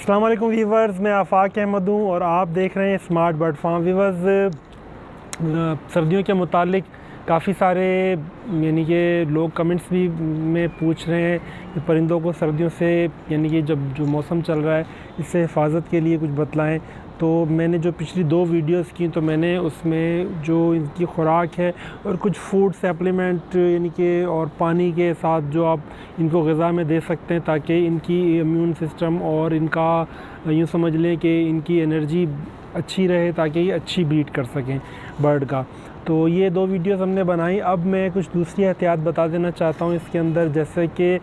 अस्सलाम वालेकुम व्यूवर्स, मैं आफाक अहमद हूँ और आप देख रहे हैं स्मार्ट बर्ड फार्म। व्यूवर्स, सर्दियों के मुतालिक काफ़ी सारे यानी कि लोग कमेंट्स भी में पूछ रहे हैं कि परिंदों को सर्दियों से यानी कि जब जो मौसम चल रहा है इससे हिफाजत के लिए कुछ बतलाएं। तो मैंने जो पिछली 2 वीडियोस की तो मैंने उसमें जो इनकी खुराक है और कुछ फूड सप्लीमेंट यानी कि और पानी के साथ जो आप इनको ग़िज़ा में दे सकते हैं ताकि इनकी इम्यून सिस्टम और इनका यूँ समझ लें कि इनकी एनर्जी अच्छी रहे ताकि ये अच्छी ब्रीड कर सकें बर्ड का। तो ये 2 वीडियोस हमने बनाई। अब मैं कुछ दूसरी एहतियात बता देना चाहता हूँ इसके अंदर, जैसे कि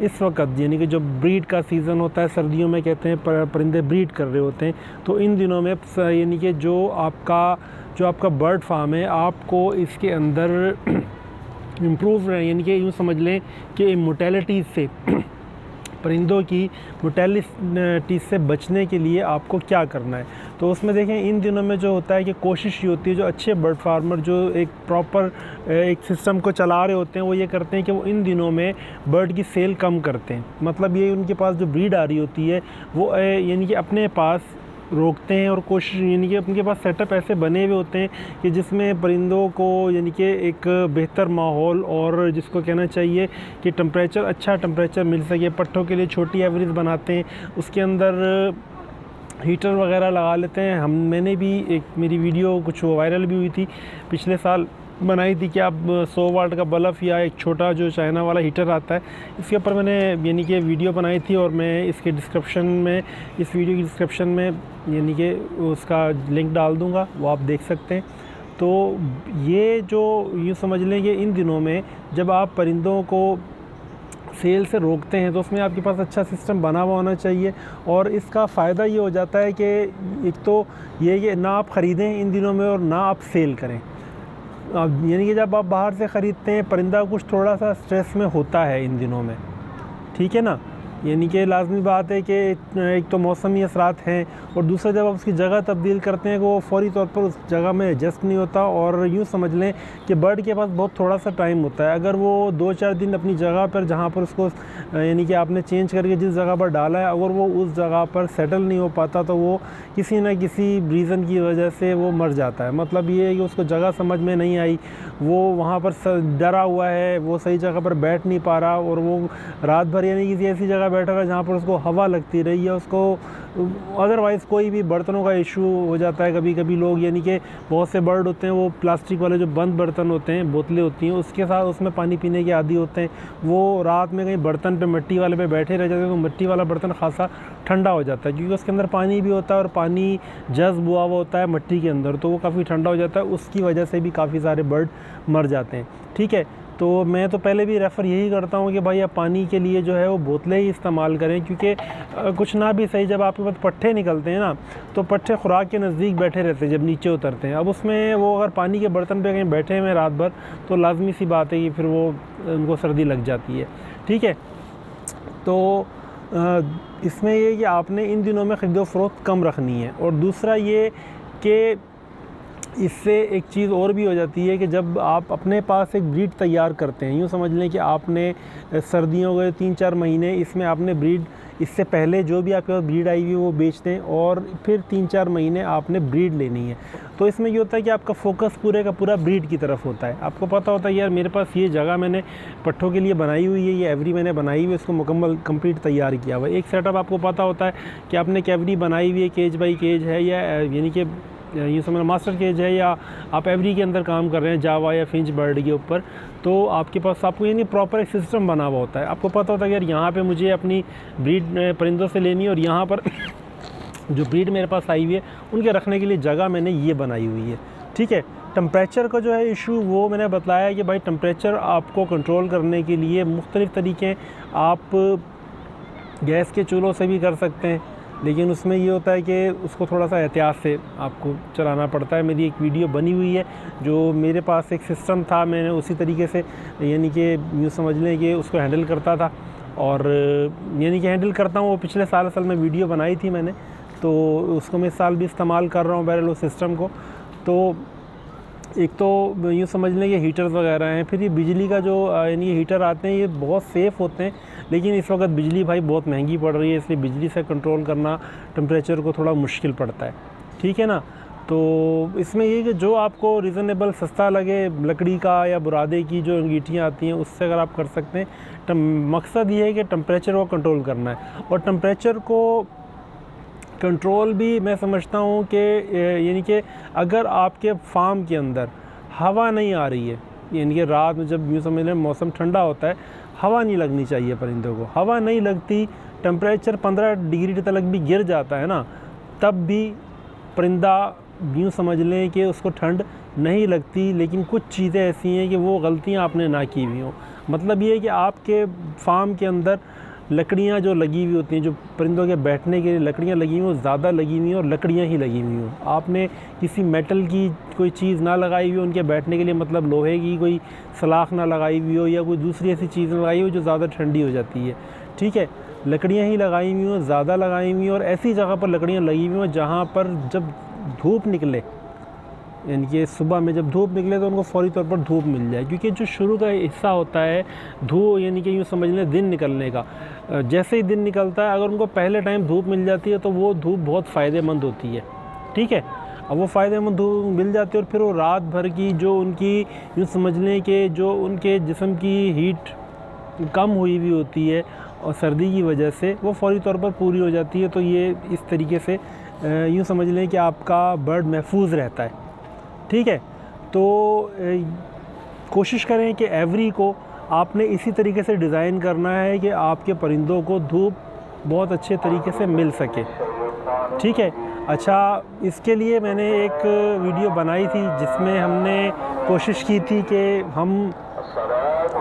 इस वक्त यानी कि जब ब्रीड का सीज़न होता है सर्दियों में, कहते हैं परिंदे ब्रीड कर रहे होते हैं, तो इन दिनों में यानी कि जो आपका बर्ड फार्म है आपको इसके अंदर इम्प्रूव यानी कि यूँ समझ लें कि मोर्टेलिटी से परिंदों की मोर्टेलिटी से बचने के लिए आपको क्या करना है। तो उसमें देखें इन दिनों में जो होता है कि कोशिश ये होती है, जो अच्छे बर्ड फार्मर जो एक प्रॉपर एक सिस्टम को चला रहे होते हैं वो ये करते हैं कि वो इन दिनों में बर्ड की सेल कम करते हैं। मतलब ये उनके पास जो ब्रीड आ रही होती है वो यानी कि अपने पास रोकते हैं और कोशिश यानी कि उनके पास सेटअप ऐसे बने हुए होते हैं कि जिसमें परिंदों को यानी कि एक बेहतर माहौल और जिसको कहना चाहिए कि अच्छा टेम्परेचर मिल सके। पट्ठों के लिए छोटी एवरेज बनाते हैं, उसके अंदर हीटर वगैरह लगा लेते हैं। मैंने भी एक मेरी वीडियो कुछ वायरल भी हुई थी पिछले साल बनाई थी कि आप 100 वाट का बल्ब या एक छोटा जो चाइना वाला हीटर आता है इसके ऊपर मैंने यानी कि वीडियो बनाई थी और मैं इसके डिस्क्रिप्शन में इस वीडियो की डिस्क्रिप्शन में यानी कि उसका लिंक डाल दूँगा, वो आप देख सकते हैं। तो ये जो यूँ समझ लें कि इन दिनों में जब आप परिंदों को सेल से रोकते हैं तो उसमें आपके पास अच्छा सिस्टम बना हुआ होना चाहिए। और इसका फ़ायदा ये हो जाता है कि एक तो ये कि ना आप ख़रीदें इन दिनों में और ना आप सेल करें। यानी कि जब आप बाहर से ख़रीदते हैं परिंदा कुछ थोड़ा सा स्ट्रेस में होता है इन दिनों में, ठीक है ना। यानी कि लाजमी बात है कि एक तो मौसमी असरात हैं और दूसरा जब आप उसकी जगह तब्दील करते हैं वो फ़ौरी तौर पर उस जगह में एडजस्ट नहीं होता। और यूँ समझ लें कि बर्ड के पास बहुत थोड़ा सा टाइम होता है। अगर वो 2-4 दिन अपनी जगह पर जहाँ पर उसको यानी कि आपने चेंज करके जिस जगह पर डाला है अगर वो उस जगह पर सेटल नहीं हो पाता तो वो किसी न किसी रीज़न की वजह से वो मर जाता है। मतलब ये है कि उसको जगह समझ में नहीं आई, वो वहाँ पर डरा हुआ है, वो सही जगह पर बैठ नहीं पा रहा और वो रात भर यानी किसी ऐसी जगह बैठा रहा जहाँ पर उसको हवा लगती रही है। उसको अदरवाइज़ कोई भी बर्तनों का इशू हो जाता है। कभी कभी लोग यानी कि बहुत से बर्ड होते हैं वो प्लास्टिक वाले जो बंद बर्तन होते हैं, बोतलें होती हैं, उसके साथ उसमें पानी पीने के आदी होते हैं। वो रात में कहीं बर्तन पे मिट्टी वाले पे बैठे रह जाते हैं तो मिट्टी वाला बर्तन खासा ठंडा हो जाता है क्योंकि उसके अंदर पानी भी होता है और पानी जज्ब हुआ होता है मिट्टी के अंदर, तो वो काफ़ी ठंडा हो जाता है। उसकी वजह से भी काफ़ी सारे बर्ड मर जाते हैं, ठीक है। तो मैं तो पहले भी रेफ़र यही करता हूँ कि भाई आप पानी के लिए जो है वो बोतलें ही इस्तेमाल करें क्योंकि कुछ ना भी सही जब आपके पास पट्ठे निकलते हैं ना तो पट्ठे खुराक के नज़दीक बैठे रहते हैं जब नीचे उतरते हैं। अब उसमें वो अगर पानी के बर्तन पे कहीं बैठे हुए रात भर तो लाजमी सी बात है कि फिर वो उनको सर्दी लग जाती है, ठीक है। तो इसमें ये कि आपने इन दिनों में ख़रीदो फ़रोख्त कम रखनी है। और दूसरा ये कि इससे एक चीज़ और भी हो जाती है कि जब आप अपने पास एक ब्रीड तैयार करते हैं, यूँ समझ लें कि आपने सर्दियों के 3-4 महीने इसमें आपने ब्रीड इससे पहले जो भी आपके पास ब्रीड आई हुई है वो बेच दें और फिर 3-4 महीने आपने ब्रीड लेनी है। तो इसमें ये होता है कि आपका फ़ोकस पूरे का पूरा ब्रीड की तरफ होता है। आपको पता होता है यार मेरे पास ये जगह मैंने पट्ठों के लिए बनाई हुई है, ये एवरी मैंने बनाई हुई है, इसको मुकम्मल कंप्लीट तैयार किया हुआ है। एक सेटअप आपको पता होता है कि आपने कैवरी बनाई हुई है, केज बाई केज है या यानी कि ये समझ मास्टर केज है या आप एवरी के अंदर काम कर रहे हैं जावा या फिंच बर्ड के ऊपर, तो आपके पास आपको यानी प्रॉपर एक सिस्टम बना हुआ होता है। आपको पता होता है कि यार यहाँ पे मुझे अपनी ब्रीड परिंदों से लेनी है और यहाँ पर जो ब्रीड मेरे पास आई हुई है उनके रखने के लिए जगह मैंने ये बनाई हुई है, ठीक है। टेम्परेचर का जो है इशू वो मैंने बताया कि भाई टेम्परेचर आपको कंट्रोल करने के लिए मुख्तलिफ़ तरीके आप गैस के चूल्हों से भी कर सकते हैं, लेकिन उसमें ये होता है कि उसको थोड़ा सा एहतियात से आपको चलाना पड़ता है। मेरी एक वीडियो बनी हुई है जो मेरे पास एक सिस्टम था, मैंने उसी तरीके से यानी कि यूँ समझ लें कि उसको हैंडल करता था और यानी कि हैंडल करता हूँ। वो पिछले साल असल में वीडियो बनाई थी मैंने, तो उसको मैं इस साल भी इस्तेमाल कर रहा हूँ बहरहाल उस सिस्टम को। तो एक तो यूँ समझ लें कि हीटर्स वगैरह हैं, फिर ये बिजली का जो यानी ये हीटर आते हैं ये बहुत सेफ़ होते हैं, लेकिन इस वक्त बिजली भाई बहुत महंगी पड़ रही है, इसलिए बिजली से कंट्रोल करना टेम्परेचर को थोड़ा मुश्किल पड़ता है, ठीक है ना। तो इसमें ये कि जो आपको रीज़नेबल सस्ता लगे, लकड़ी का या बुरादे की जो अंगीठियाँ आती हैं उससे अगर आप कर सकते हैं। मकसद ये है कि टेम्परेचर को कंट्रोल करना है, और टेम्परेचर को कंट्रोल भी मैं समझता हूँ कि यानी कि अगर आपके फार्म के अंदर हवा नहीं आ रही है, यानी कि रात में जब यूँ समझ लें मौसम ठंडा होता है, हवा नहीं लगनी चाहिए परिंदों को। हवा नहीं लगती, टेम्परेचर 15 डिग्री तक भी गिर जाता है ना, तब भी परिंदा यूँ समझ लें कि उसको ठंड नहीं लगती। लेकिन कुछ चीज़ें ऐसी हैं कि वो गलतियाँ आपने ना की हुई हों। मतलब ये है कि आपके फार्म के अंदर लकड़ियाँ जो लगी हुई होती हैं, जो परिंदों के बैठने के लिए लकड़ियाँ लगी हुई, वो ज़्यादा लगी हुई और लकड़ियाँ ही लगी हुई हों। आपने किसी मेटल की कोई चीज़ ना लगाई हुई हो उनके बैठने के लिए, मतलब लोहे की कोई सलाख ना लगाई हुई हो या कोई दूसरी ऐसी चीज़ लगाई हो जो ज़्यादा ठंडी हो जाती है, ठीक है। लकड़ियाँ ही लगाई हुई हों, ज़्यादा लगाई हुई और ऐसी जगह पर लकड़ियाँ लगी हुई हों जहाँ पर जब धूप निकले, यानी कि सुबह में जब धूप निकले तो उनको फौरी तौर पर धूप मिल जाए, क्योंकि जो शुरू का हिस्सा होता है धूप, यानी कि यूँ समझ लें दिन निकलने का, जैसे ही दिन निकलता है अगर उनको पहले टाइम धूप मिल जाती है तो वो धूप बहुत फ़ायदेमंद होती है, ठीक है। अब वो फ़ायदेमंद धूप मिल जाती है और फिर वो रात भर की जो उनकी यूँ समझ लें कि जो उनके जिस्म की हीट कम हुई हुई होती है और सर्दी की वजह से वो फौरी तौर पर पूरी हो जाती है। तो ये इस तरीके से यूँ समझ लें कि आपका बर्ड महफूज रहता है, ठीक है। तो कोशिश करें कि एवरी को आपने इसी तरीके से डिज़ाइन करना है कि आपके परिंदों को धूप बहुत अच्छे तरीके से मिल सके, ठीक है। अच्छा, इसके लिए मैंने एक वीडियो बनाई थी जिसमें हमने कोशिश की थी कि हम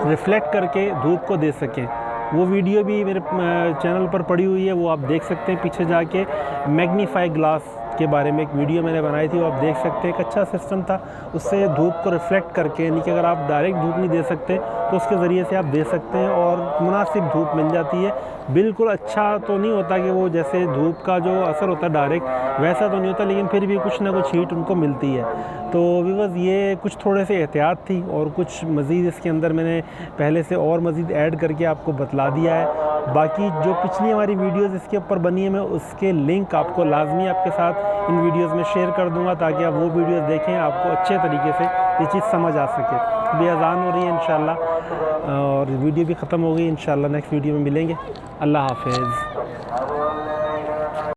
रिफ़्लेक्ट करके धूप को दे सकें। वो वीडियो भी मेरे चैनल पर पड़ी हुई है, वो आप देख सकते हैं पीछे जाके। मैग्नीफाई ग्लास के बारे में एक वीडियो मैंने बनाई थी, वो आप देख सकते हैं। एक अच्छा सिस्टम था, उससे धूप को रिफ़्लेक्ट करके, यानी कि अगर आप डायरेक्ट धूप नहीं दे सकते तो उसके ज़रिए से आप दे सकते हैं और मुनासिब धूप मिल जाती है। बिल्कुल अच्छा तो नहीं होता कि वो जैसे धूप का जो असर होता है डायरेक्ट वैसा तो नहीं होता, लेकिन फिर भी कुछ ना कुछ हीट उनको मिलती है। तो व्यूअर्स, ये कुछ थोड़े से एहतियात थी और कुछ मज़ीद इसके अंदर मैंने पहले से और मज़ीद ऐड करके आपको बतला दिया है। बाकी जो पिछली हमारी वीडियोज़ इसके ऊपर बनी है, मैं उसके लिंक आपको लाजमी आपके साथ इन वीडियोज़ में शेयर कर दूँगा ताकि आप वो वीडियोज़ देखें, आपको अच्छे तरीके से ये चीज़ समझ आ सके। अभी अज़ान हो रही है इंशाअल्लाह और वीडियो भी ख़त्म हो गई। इंशाअल्लाह नेक्स्ट वीडियो में मिलेंगे। अल्लाह हाफ़िज़।